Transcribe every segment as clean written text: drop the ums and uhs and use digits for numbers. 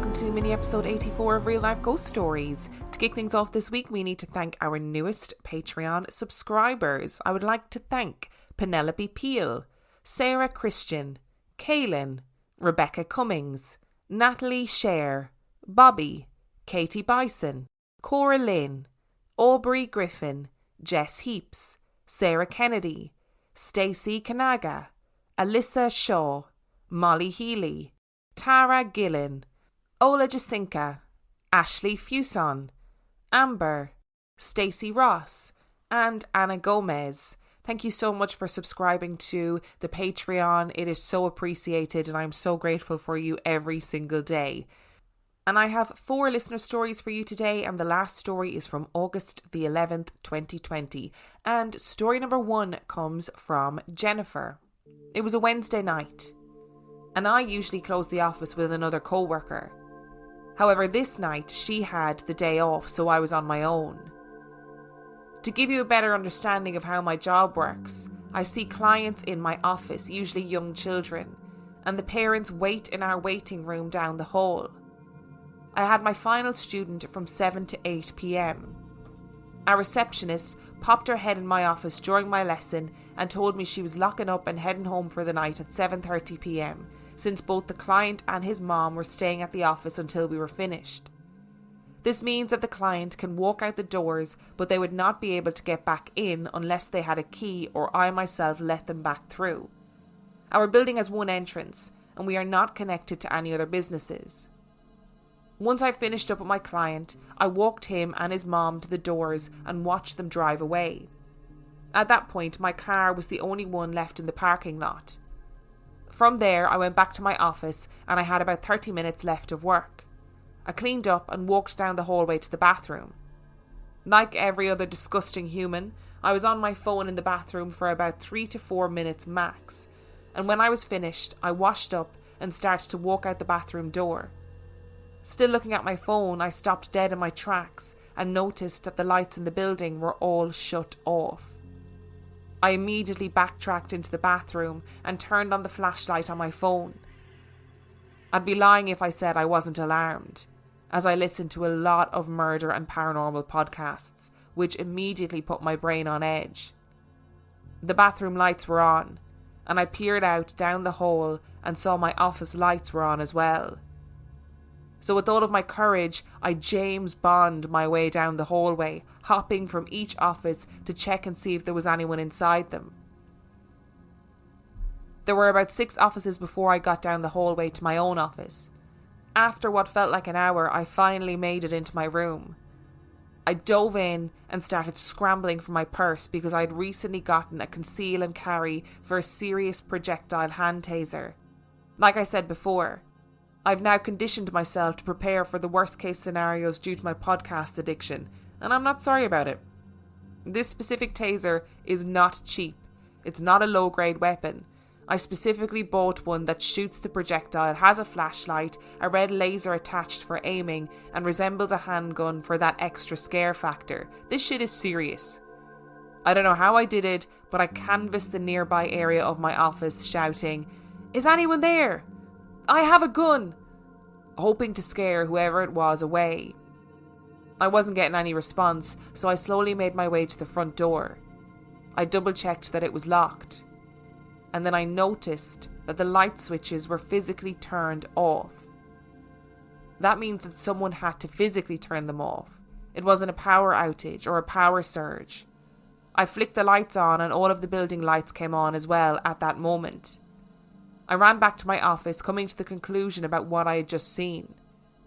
welcome to mini episode 84 of Real Life Ghost Stories. To kick things off this week, we need to thank our newest Patreon subscribers. I would like to thank Penelope Peel, Sarah Christian, Kaylin, Rebecca Cummings, Natalie Scher, Bobby, Katie Bison, Cora Lynn, Aubrey Griffin, Jess Heaps, Sarah Kennedy, Stacey Kanaga, Alyssa Shaw, Molly Healy, Tara Gillen, Ola Jacinka, Ashley Fuson, Amber, Stacey Ross, and Anna Gomez. Thank you so much for subscribing to the Patreon. It is so appreciated and I'm so grateful for you every single day. And I have 4 listener stories for you today, and the last story is from August the 11th, 2020. And story number 1 comes from Jennifer. It was a Wednesday night, and I usually close the office with another co-worker. However, this night she had the day off, so I was on my own. To give you a better understanding of how my job works, I see clients in my office, usually young children, and the parents wait in our waiting room down the hall. I had my final student from 7 to 8 p.m. Our receptionist popped her head in my office during my lesson and told me she was locking up and heading home for the night at 7:30 p.m, since both the client and his mom were staying at the office until we were finished. This means that the client can walk out the doors, but they would not be able to get back in unless they had a key or I myself let them back through. Our building has one entrance, and we are not connected to any other businesses. Once I finished up with my client, I walked him and his mom to the doors and watched them drive away. At that point, my car was the only one left in the parking lot. From there, I went back to my office and I had about 30 minutes left of work. I cleaned up and walked down the hallway to the bathroom. Like every other disgusting human, I was on my phone in the bathroom for about 3 to 4 minutes max, and when I was finished, I washed up and started to walk out the bathroom door. Still looking at my phone, I stopped dead in my tracks and noticed that the lights in the building were all shut off. I immediately backtracked into the bathroom and turned on the flashlight on my phone. I'd be lying if I said I wasn't alarmed, as I listened to a lot of murder and paranormal podcasts, which immediately put my brain on edge. The bathroom lights were on, and I peered out down the hall and saw my office lights were on as well. So with all of my courage, I James Bond my way down the hallway, hopping from each office to check and see if there was anyone inside them. There were about 6 offices before I got down the hallway to my own office. After what felt like an hour, I finally made it into my room. I dove in and started scrambling for my purse because I had recently gotten a conceal and carry for a serious projectile hand taser. Like I said before, I've now conditioned myself to prepare for the worst case scenarios due to my podcast addiction, and I'm not sorry about it. This specific taser is not cheap. It's not a low grade weapon. I specifically bought one that shoots the projectile, has a flashlight, a red laser attached for aiming, and resembles a handgun for that extra scare factor. This shit is serious. I don't know how I did it, but I canvassed the nearby area of my office shouting, "Is anyone there? I have a gun!" hoping to scare whoever it was away. I wasn't getting any response, so I slowly made my way to the front door. I double-checked that it was locked, and then I noticed that the light switches were physically turned off. That means that someone had to physically turn them off. It wasn't a power outage or a power surge. I flicked the lights on and all of the building lights came on as well at that moment. I ran back to my office, coming to the conclusion about what I had just seen.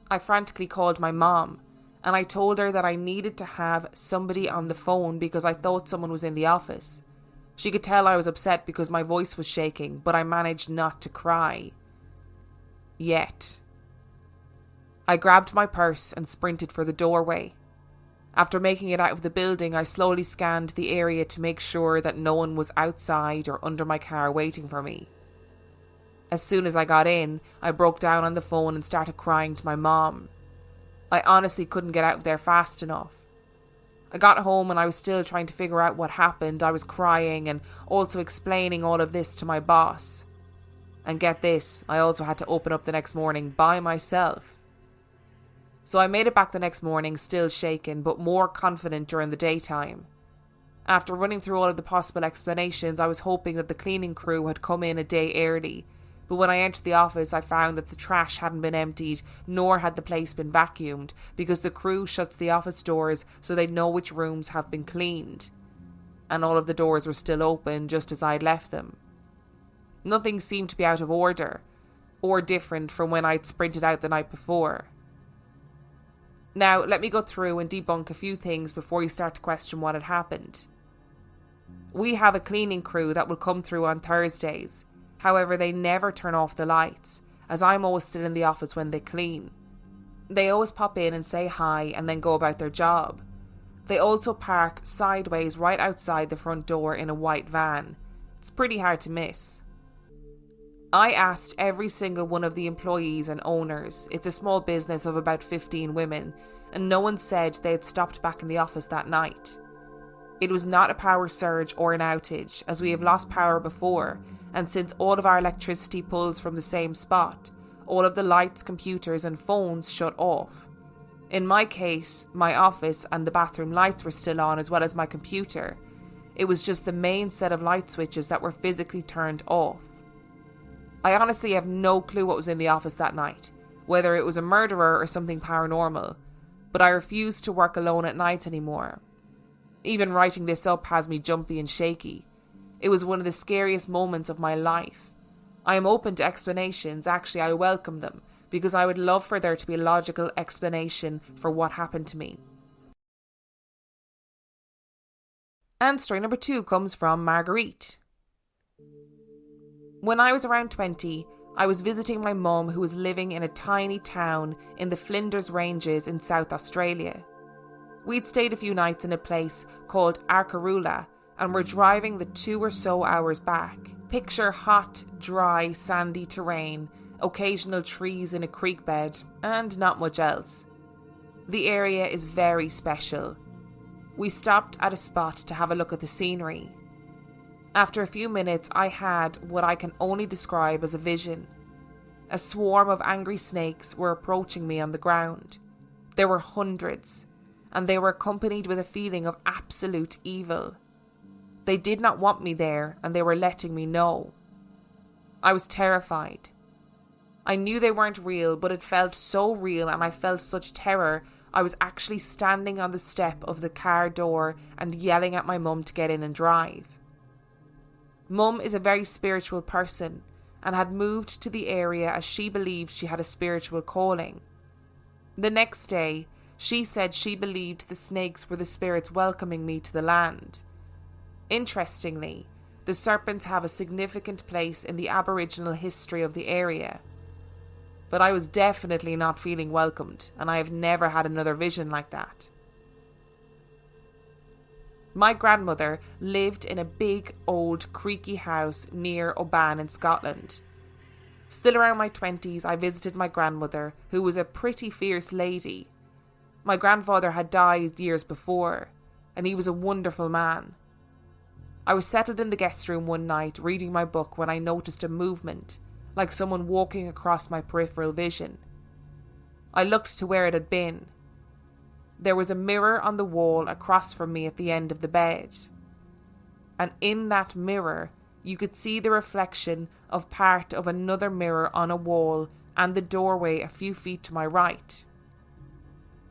I frantically called my mom, and I told her that I needed to have somebody on the phone because I thought someone was in the office. She could tell I was upset because my voice was shaking, but I managed not to cry. Yet. I grabbed my purse and sprinted for the doorway. After making it out of the building, I slowly scanned the area to make sure that no one was outside or under my car waiting for me. As soon as I got in, I broke down on the phone and started crying to my mom. I honestly couldn't get out of there fast enough. I got home and I was still trying to figure out what happened. I was crying and also explaining all of this to my boss. And get this, I also had to open up the next morning by myself. So I made it back the next morning, still shaken, but more confident during the daytime. After running through all of the possible explanations, I was hoping that the cleaning crew had come in a day early, but when I entered the office, I found that the trash hadn't been emptied, nor had the place been vacuumed, because the crew shuts the office doors so they know which rooms have been cleaned. And all of the doors were still open, just as I'd left them. Nothing seemed to be out of order, or different from when I'd sprinted out the night before. Now, let me go through and debunk a few things before you start to question what had happened. We have a cleaning crew that will come through on Thursdays. However, they never turn off the lights, as I'm always still in the office when they clean. They always pop in and say hi and then go about their job. They also park sideways right outside the front door in a white van. It's pretty hard to miss. I asked every single one of the employees and owners. It's a small business of about 15 women, and no one said they had stopped back in the office that night. It was not a power surge or an outage, as we have lost power before, and since all of our electricity pulls from the same spot, all of the lights, computers and phones shut off. In my case, my office and the bathroom lights were still on, as well as my computer. It was just the main set of light switches that were physically turned off. I honestly have no clue what was in the office that night, whether it was a murderer or something paranormal, but I refuse to work alone at night anymore. Even writing this up has me jumpy and shaky. It was one of the scariest moments of my life. I am open to explanations, actually I welcome them, because I would love for there to be a logical explanation for what happened to me. And story number 2 comes from Marguerite. When I was around 20, I was visiting my mum, who was living in a tiny town in the Flinders Ranges in South Australia. We'd stayed a few nights in a place called Arkaroola and were driving the 2 or so hours back. Picture hot, dry, sandy terrain, occasional trees in a creek bed, and not much else. The area is very special. We stopped at a spot to have a look at the scenery. After a few minutes, I had what I can only describe as a vision. A swarm of angry snakes were approaching me on the ground. There were hundreds, and they were accompanied with a feeling of absolute evil. They did not want me there, and they were letting me know. I was terrified. I knew they weren't real, but it felt so real, and I felt such terror. I was actually standing on the step of the car door and yelling at my mum to get in and drive. Mum is a very spiritual person and had moved to the area as she believed she had a spiritual calling. The next day, she said she believed the snakes were the spirits welcoming me to the land. Interestingly, the serpents have a significant place in the Aboriginal history of the area. But I was definitely not feeling welcomed, and I have never had another vision like that. My grandmother lived in a big, old, creaky house near Oban in Scotland. Still around my 20s, I visited my grandmother, who was a pretty fierce lady. My grandfather had died years before, and he was a wonderful man. I was settled in the guest room one night, reading my book, when I noticed a movement, like someone walking across my peripheral vision. I looked to where it had been. There was a mirror on the wall across from me at the end of the bed. And in that mirror, you could see the reflection of part of another mirror on a wall and the doorway a few feet to my right.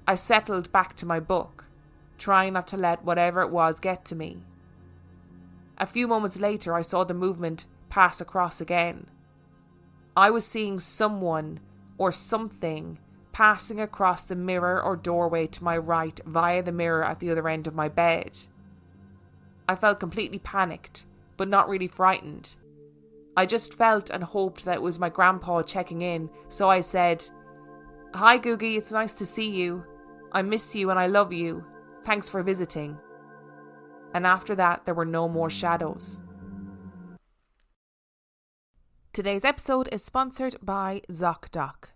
I settled back to my book, trying not to let whatever it was get to me. A few moments later, I saw the movement pass across again. I was seeing someone or something passing across the mirror or doorway to my right via the mirror at the other end of my bed. I felt completely panicked, but not really frightened. I just felt and hoped that it was my grandpa checking in, so I said, "Hi Googie, it's nice to see you. I miss you and I love you. Thanks for visiting." And after that, there were no more shadows. Today's episode is sponsored by ZocDoc.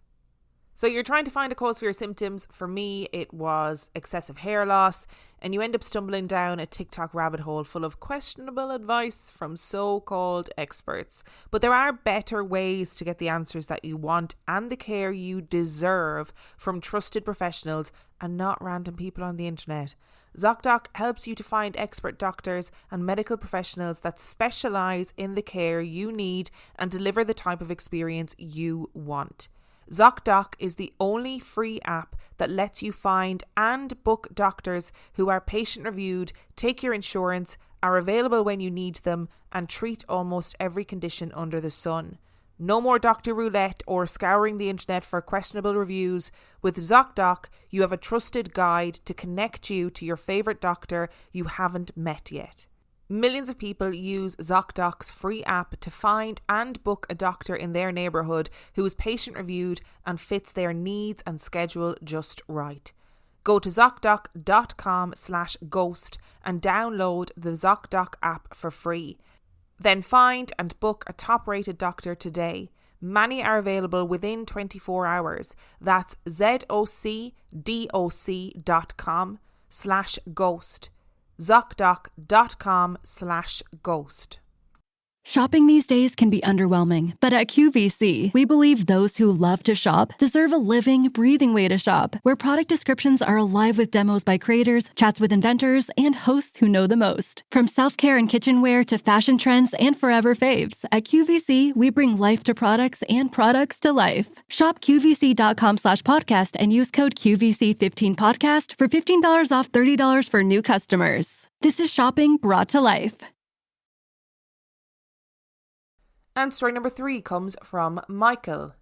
So you're trying to find a cause for your symptoms. For me, it was excessive hair loss, and you end up stumbling down a TikTok rabbit hole full of questionable advice from so-called experts. But there are better ways to get the answers that you want and the care you deserve from trusted professionals and not random people on the internet. ZocDoc helps you to find expert doctors and medical professionals that specialise in the care you need and deliver the type of experience you want. ZocDoc is the only free app that lets you find and book doctors who are patient reviewed, take your insurance, are available when you need them, and treat almost every condition under the sun. No more doctor roulette or scouring the internet for questionable reviews. With ZocDoc, you have a trusted guide to connect you to your favourite doctor you haven't met yet. Millions of people use ZocDoc's free app to find and book a doctor in their neighbourhood who is patient reviewed and fits their needs and schedule just right. Go to ZocDoc.com/ghost and download the ZocDoc app for free. Then find and book a top-rated doctor today. Many are available within 24 hours. That's ZocDoc.com/ghost. ZocDoc.com/ghost. Shopping these days can be underwhelming, but at QVC, we believe those who love to shop deserve a living, breathing way to shop, where product descriptions are alive with demos by creators, chats with inventors, and hosts who know the most. From self-care and kitchenware to fashion trends and forever faves, at QVC, we bring life to products and products to life. Shop QVC.com/podcast and use code QVC15podcast for $15 off $30 for new customers. This is shopping brought to life. And story number 3 comes from Michael.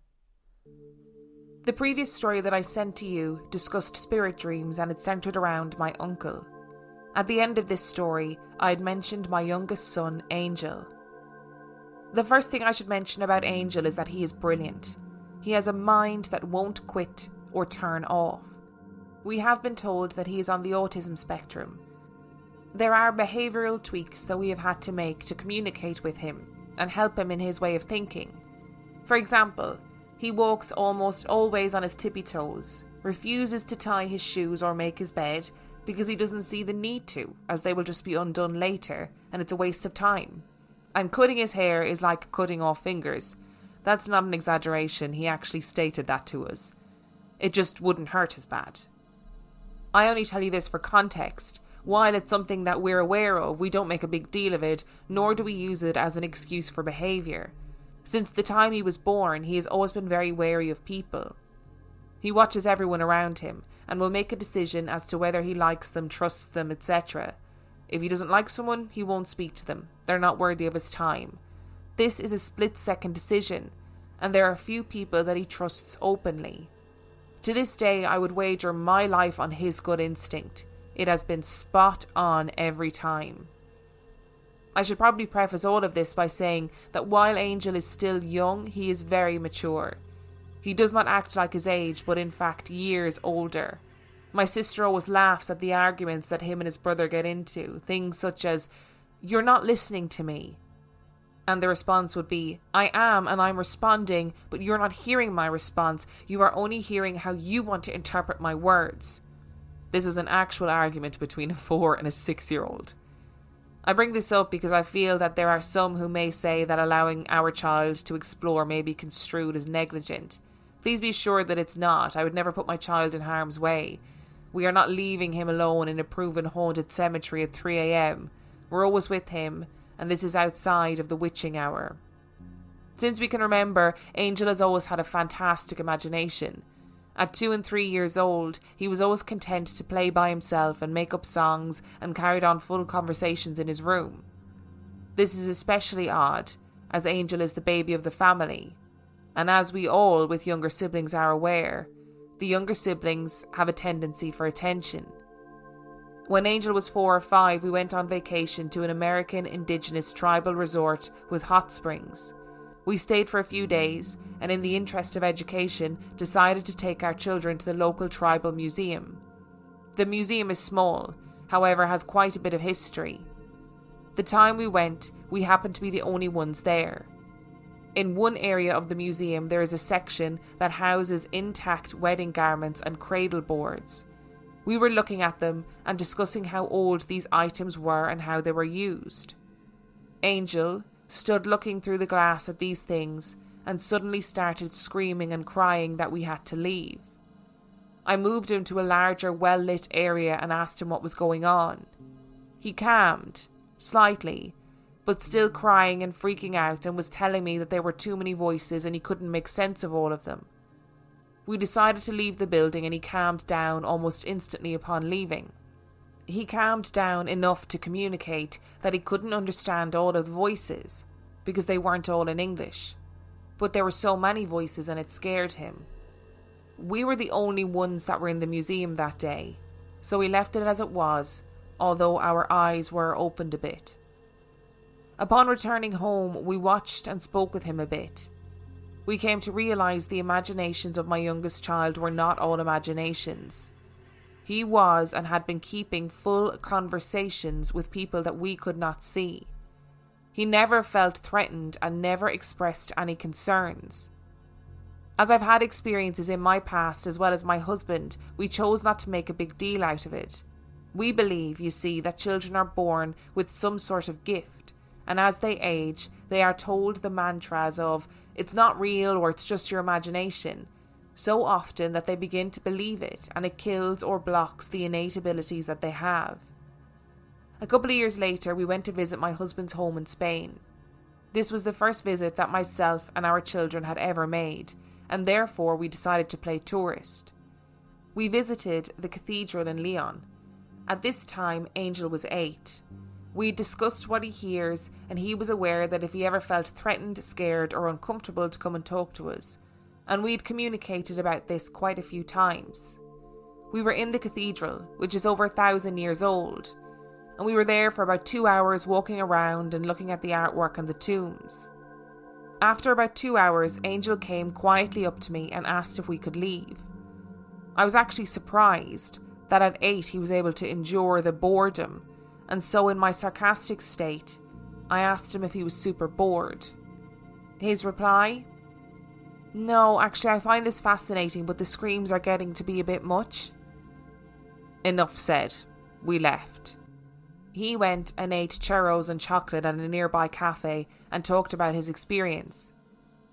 The previous story that I sent to you discussed spirit dreams, and it centred around my uncle. At the end of this story, I had mentioned my youngest son, Angel. The first thing I should mention about Angel is that he is brilliant. He has a mind that won't quit or turn off. We have been told that he is on the autism spectrum. There are behavioural tweaks that we have had to make to communicate with him and help him in his way of thinking. For example, he walks almost always on his tippy toes, refuses to tie his shoes or make his bed because he doesn't see the need to, as they will just be undone later and it's a waste of time. And cutting his hair is like cutting off fingers. That's not an exaggeration, he actually stated that to us. It just wouldn't hurt as bad. I only tell you this for context. While it's something that we're aware of, we don't make a big deal of it, nor do we use it as an excuse for behaviour. Since the time he was born, he has always been very wary of people. He watches everyone around him and will make a decision as to whether he likes them, trusts them, etc. If he doesn't like someone, he won't speak to them. They're not worthy of his time. This is a split-second decision, and there are few people that he trusts openly. To this day, I would wager my life on his gut instinct. It has been spot on every time. I should probably preface all of this by saying that while Angel is still young, he is very mature. He does not act like his age, but in fact years older. My sister always laughs at the arguments that him and his brother get into, things such as, "You're not listening to me." And the response would be, "I am, and I'm responding, but you're not hearing my response. You are only hearing how you want to interpret my words." This was an actual argument between a 4 and a 6-year-old. I bring this up because I feel that there are some who may say that allowing our child to explore may be construed as negligent. Please be sure that it's not. I would never put my child in harm's way. We are not leaving him alone in a proven haunted cemetery at 3 a.m. We're always with him, and this is outside of the witching hour. Since we can remember, Angel has always had a fantastic imagination. At 2 and 3 years old, he was always content to play by himself and make up songs and carried on full conversations in his room. This is especially odd, as Angel is the baby of the family. And as we all with younger siblings are aware, the younger siblings have a tendency for attention. When Angel was 4 or 5, we went on vacation to an American indigenous tribal resort with hot springs. We stayed for a few days, and in the interest of education, decided to take our children to the local tribal museum. The museum is small, however has quite a bit of history. The time we went, we happened to be the only ones there. In one area of the museum, there is a section that houses intact wedding garments and cradle boards. We were looking at them and discussing how old these items were and how they were used. Angel stood looking through the glass at these things and suddenly started screaming and crying that we had to leave. I moved him to a larger, well-lit area and asked him what was going on. He calmed, slightly, but still crying and freaking out, and was telling me that there were too many voices and he couldn't make sense of all of them. We decided to leave the building and he calmed down almost instantly upon leaving. He calmed down enough to communicate that he couldn't understand all of the voices because they weren't all in English. But there were so many voices and it scared him. We were the only ones that were in the museum that day, so we left it as it was, although our eyes were opened a bit. Upon returning home, we watched and spoke with him a bit. We came to realise the imaginations of my youngest child were not all imaginations. He was and had been keeping full conversations with people that we could not see. He never felt threatened and never expressed any concerns. As I've had experiences in my past as well as my husband, we chose not to make a big deal out of it. We believe, you see, that children are born with some sort of gift, and as they age, they are told the mantras of, it's not real or it's just your imagination, so often that they begin to believe it, and it kills or blocks the innate abilities that they have. A couple of years later, we went to visit my husband's home in Spain. This was the first visit that myself and our children had ever made, and therefore we decided to play tourist. We visited the cathedral in Leon. At this time, Angel was 8. We discussed what he hears, and he was aware that if he ever felt threatened, scared or uncomfortable to come and talk to us, and we'd communicated about this quite a few times. We were in the cathedral, which is over 1,000 years old, and we were there for about 2 hours walking around and looking at the artwork and the tombs. After about 2 hours, Angel came quietly up to me and asked if we could leave. I was actually surprised that at 8 he was able to endure the boredom, and so in my sarcastic state, I asked him if he was super bored. His reply? No, actually I find this fascinating, but the screams are getting to be a bit much. Enough said. We left. He went and ate churros and chocolate at a nearby cafe and talked about his experience.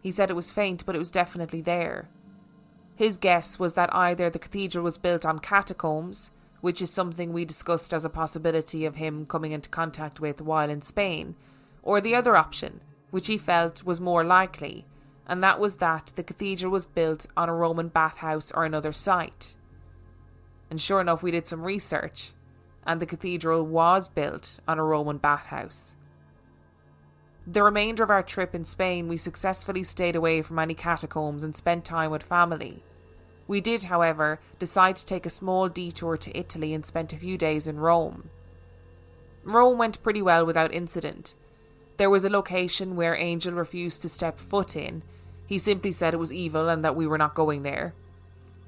He said it was faint, but it was definitely there. His guess was that either the cathedral was built on catacombs, which is something we discussed as a possibility of him coming into contact with while in Spain, or the other option, which he felt was more likely, and that was that the cathedral was built on a Roman bathhouse or another site. And sure enough, we did some research, and the cathedral was built on a Roman bathhouse. The remainder of our trip in Spain, we successfully stayed away from any catacombs and spent time with family. We did, however, decide to take a small detour to Italy and spent a few days in Rome. Rome went pretty well without incident. There was a location where Angel refused to step foot in. He simply said it was evil and that we were not going there.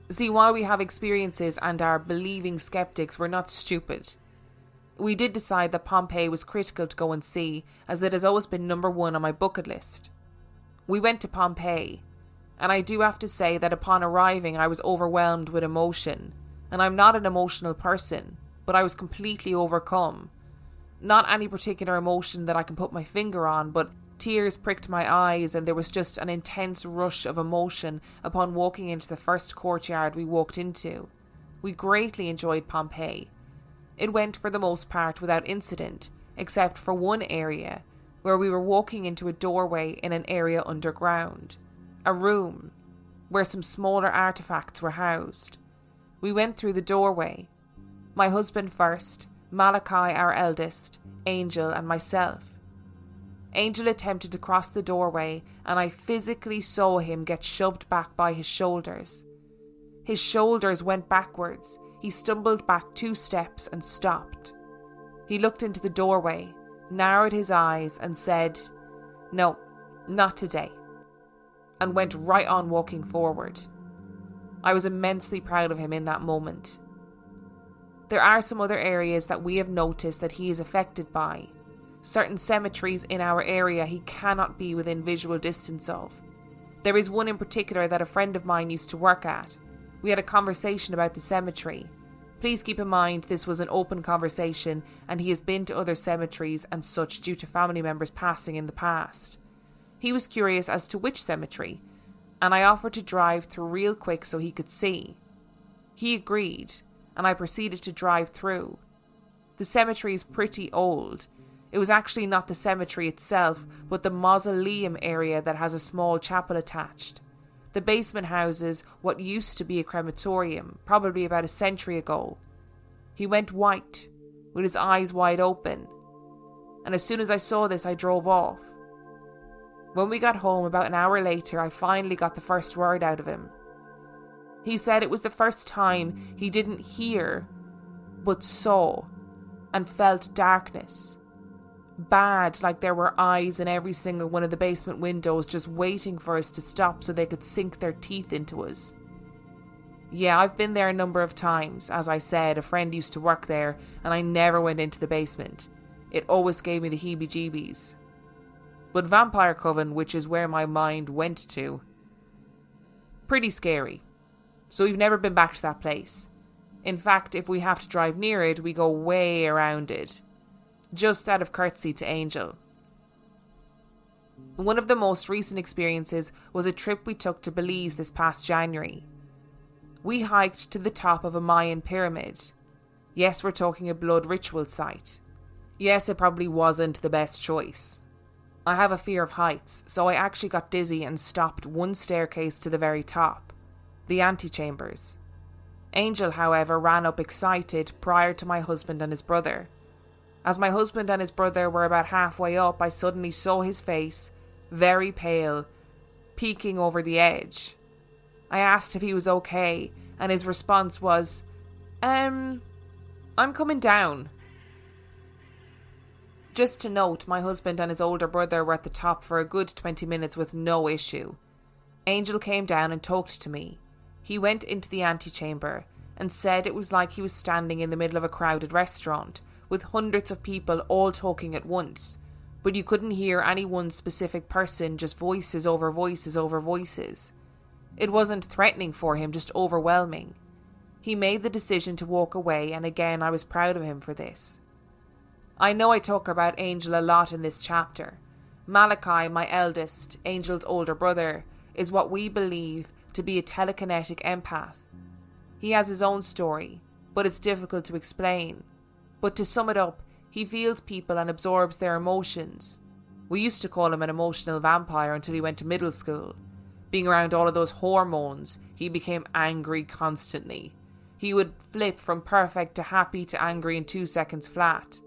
See, while we have experiences and are believing skeptics, we're not stupid. We did decide that Pompeii was critical to go and see, as it has always been number 1 on my bucket list. We went to Pompeii, and I do have to say that upon arriving I was overwhelmed with emotion, and I'm not an emotional person, but I was completely overcome. Not any particular emotion that I can put my finger on, but tears pricked my eyes, and there was just an intense rush of emotion upon walking into the first courtyard we walked into. We greatly enjoyed Pompeii. It went for the most part without incident, except for one area, where we were walking into a doorway in an area underground. A room, where some smaller artefacts were housed. We went through the doorway. My husband first, Malachi our eldest, Angel and myself. Angel attempted to cross the doorway, and I physically saw him get shoved back by his shoulders. His shoulders went backwards. He stumbled back 2 steps and stopped. He looked into the doorway, narrowed his eyes and said, "No, not today," and went right on walking forward. I was immensely proud of him in that moment. There are some other areas that we have noticed that he is affected by. certain cemeteries in our area he cannot be within visual distance of. There is one in particular that a friend of mine used to work at. We had a conversation about the cemetery. Please keep in mind this was an open conversation and he has been to other cemeteries and such due to family members passing in the past. He was curious as to which cemetery, and I offered to drive through real quick so he could see. He agreed, and I proceeded to drive through. The cemetery is pretty old. It was actually not the cemetery itself, but the mausoleum area that has a small chapel attached. The basement houses what used to be a crematorium, probably about a century ago. He went white, with his eyes wide open, and as soon as I saw this, I drove off. When we got home about an hour later, I finally got the first word out of him. He said it was the first time he didn't hear, but saw, and felt darkness. Bad, like there were eyes in every single one of the basement windows just waiting for us to stop so they could sink their teeth into us. Yeah, I've been there a number of times. As I said, a friend used to work there and I never went into the basement. It always gave me the heebie-jeebies. But Vampire Coven, which is where my mind went to, pretty scary. So we've never been back to that place. In fact, if we have to drive near it, we go way around it. Just out of courtesy to Angel. One of the most recent experiences was a trip we took to Belize this past January. We hiked to the top of a Mayan pyramid. Yes, we're talking a blood ritual site. Yes, it probably wasn't the best choice. I have a fear of heights, so I actually got dizzy and stopped one staircase to the very top, the antechambers. Angel, however, ran up excited prior to my husband and his brother. As my husband and his brother were about halfway up, I suddenly saw his face, very pale, peeking over the edge. I asked if he was okay, and his response was, I'm coming down. Just to note, my husband and his older brother were at the top for a good 20 minutes with no issue. Angel came down and talked to me. He went into the antechamber and said it was like he was standing in the middle of a crowded restaurant, with hundreds of people all talking at once, but you couldn't hear any one specific person, just voices over voices over voices. It wasn't threatening for him, just overwhelming. He made the decision to walk away, and again I was proud of him for this. I know I talk about Angel a lot in this chapter. Malachi, my eldest, Angel's older brother, is what we believe to be a telekinetic empath. He has his own story, but it's difficult to explain. But to sum it up, he feels people and absorbs their emotions. We used to call him an emotional vampire until he went to middle school. Being around all of those hormones, he became angry constantly. He would flip from perfect to happy to angry in 2 seconds flat.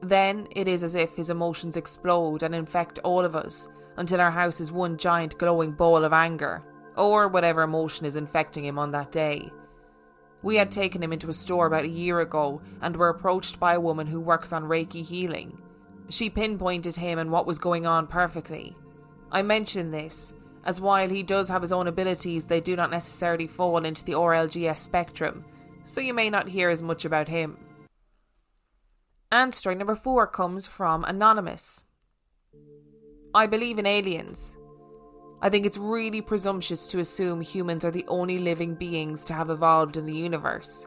Then it is as if his emotions explode and infect all of us until our house is one giant glowing ball of anger, or whatever emotion is infecting him on that day. We had taken him into a store about a year ago and were approached by a woman who works on Reiki healing. She pinpointed him and what was going on perfectly. I mention this, as while he does have his own abilities, they do not necessarily fall into the RLGS spectrum, so you may not hear as much about him. And story number 4 comes from Anonymous. I believe in aliens. I think it's really presumptuous to assume humans are the only living beings to have evolved in the universe.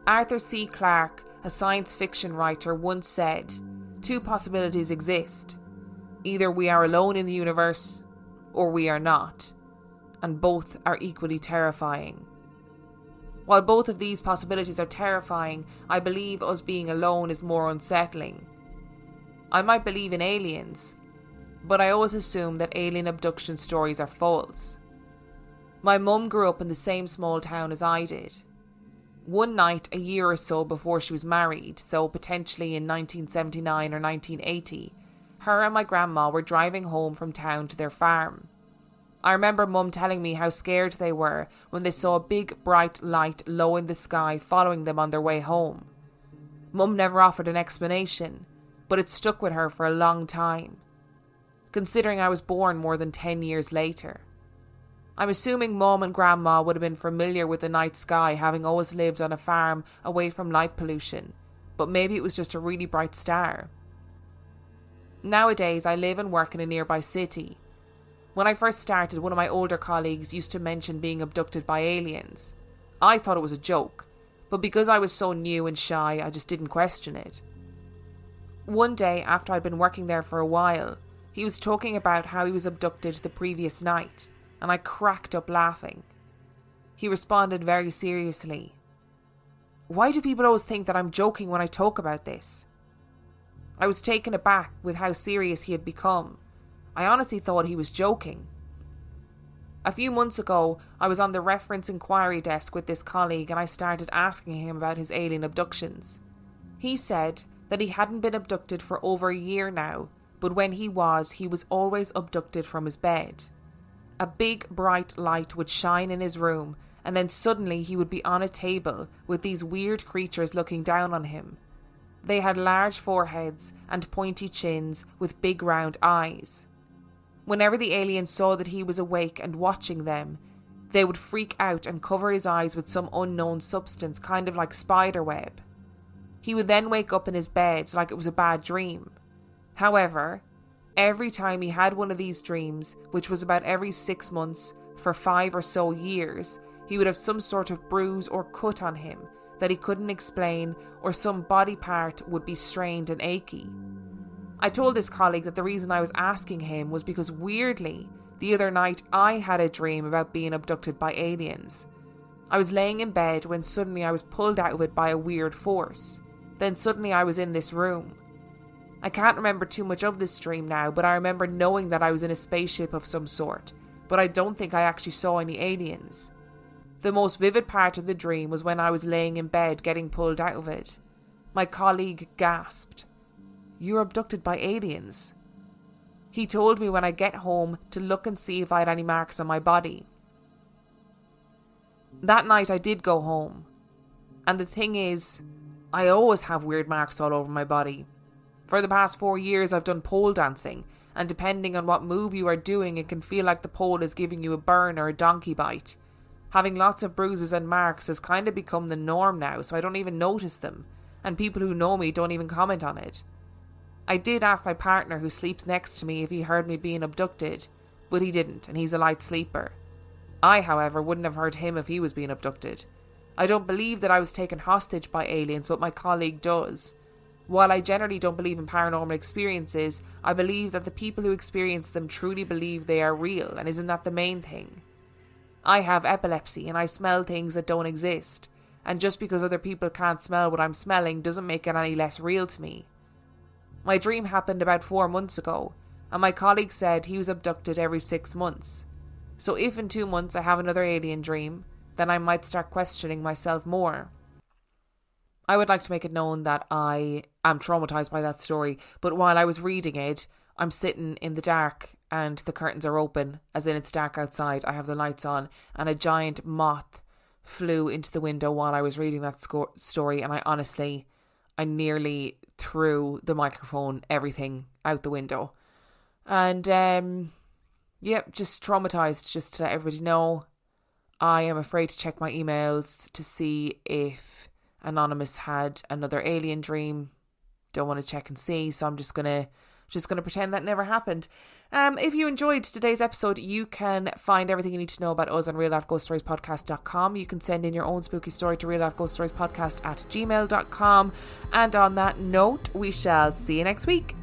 Arthur C. Clarke, a science fiction writer, once said, 2 possibilities exist. Either we are alone in the universe, or we are not, and both are equally terrifying. While both of these possibilities are terrifying, I believe us being alone is more unsettling. I might believe in aliens, but I always assume that alien abduction stories are false. My mum grew up in the same small town as I did. One night, a year or so before she was married, so potentially in 1979 or 1980, her and my grandma were driving home from town to their farm. I remember Mum telling me how scared they were when they saw a big bright light low in the sky following them on their way home. Mum never offered an explanation, but it stuck with her for a long time, considering I was born more than 10 years later. I'm assuming Mum and Grandma would have been familiar with the night sky, having always lived on a farm away from light pollution, but maybe it was just a really bright star. Nowadays, I live and work in a nearby city. When I first started, one of my older colleagues used to mention being abducted by aliens. I thought it was a joke, but because I was so new and shy, I just didn't question it. One day, after I'd been working there for a while, he was talking about how he was abducted the previous night, and I cracked up laughing. He responded very seriously. Why do people always think that I'm joking when I talk about this? I was taken aback with how serious he had become. I honestly thought he was joking. A few months ago, I was on the reference inquiry desk with this colleague and I started asking him about his alien abductions. He said that he hadn't been abducted for over a year now, but when he was always abducted from his bed. A big bright light would shine in his room and then suddenly he would be on a table with these weird creatures looking down on him. They had large foreheads and pointy chins with big round eyes. Whenever the aliens saw that he was awake and watching them, they would freak out and cover his eyes with some unknown substance, kind of like spiderweb. He would then wake up in his bed like it was a bad dream. However, every time he had one of these dreams, which was about every 6 months for 5 or so years, he would have some sort of bruise or cut on him that he couldn't explain, or some body part would be strained and achy. I told this colleague that the reason I was asking him was because weirdly, the other night I had a dream about being abducted by aliens. I was laying in bed when suddenly I was pulled out of it by a weird force. Then suddenly I was in this room. I can't remember too much of this dream now, but I remember knowing that I was in a spaceship of some sort, but I don't think I actually saw any aliens. The most vivid part of the dream was when I was laying in bed getting pulled out of it. My colleague gasped, "You're abducted by aliens." He told me when I get home to look and see if I had any marks on my body. That night I did go home. And the thing is, I always have weird marks all over my body. For the past 4 years I've done pole dancing, and depending on what move you are doing, it can feel like the pole is giving you a burn or a donkey bite. Having lots of bruises and marks has kind of become the norm now, so I don't even notice them, and people who know me don't even comment on it. I did ask my partner who sleeps next to me if he heard me being abducted, but he didn't, and he's a light sleeper. I, however, wouldn't have heard him if he was being abducted. I don't believe that I was taken hostage by aliens, but my colleague does. While I generally don't believe in paranormal experiences, I believe that the people who experience them truly believe they are real, and isn't that the main thing? I have epilepsy and I smell things that don't exist, and just because other people can't smell what I'm smelling doesn't make it any less real to me. My dream happened about 4 months ago, and my colleague said he was abducted every 6 months. So if in 2 months I have another alien dream, then I might start questioning myself more. I would like to make it known that I am traumatised by that story, but while I was reading it, I'm sitting in the dark and the curtains are open, as in it's dark outside, I have the lights on, and a giant moth flew into the window while I was reading that story, and I nearly threw the microphone, everything out the window. And just traumatised, just to let everybody know. I am afraid to check my emails to see if Anonymous had another alien dream. Don't want to check and see, so I'm just gonna pretend that never happened. If you enjoyed today's episode, you can find everything you need to know about us on reallifeghoststoriespodcast.com. You can send in your own spooky story to reallifeghoststoriespodcast@gmail.com. And on that note, we shall see you next week.